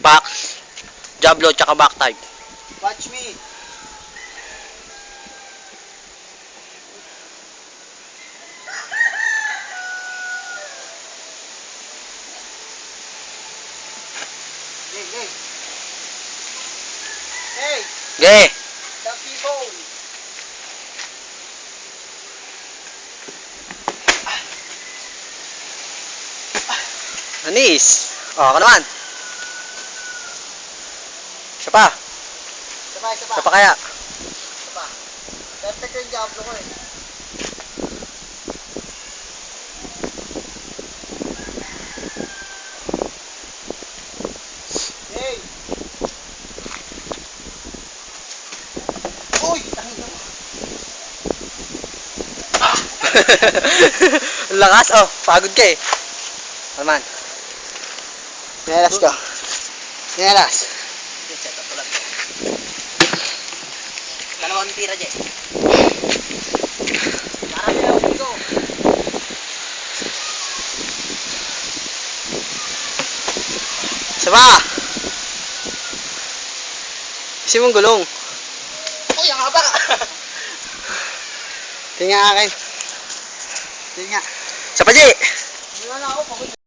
Back, Diablo, tsaka back type. Watch me. Hey, hey. Hey, Okay. the people. Anis. O, ako naman. Isa pa. Isa pa, isa pa. Isa pa kaya. Isa pa. Perfect yung Diablo ko eh. Hey! Uy! Ang lakas. Oh, pagod ka eh. Ano naman? Nelas ko. Nelas. Dalawang tira dyan. Para sila dito. Isa pa. Kasi mong gulong. Uy, ang haba! Tingnan akin. Sige nga. Isa pa, G. Hindi na ako. Pagod.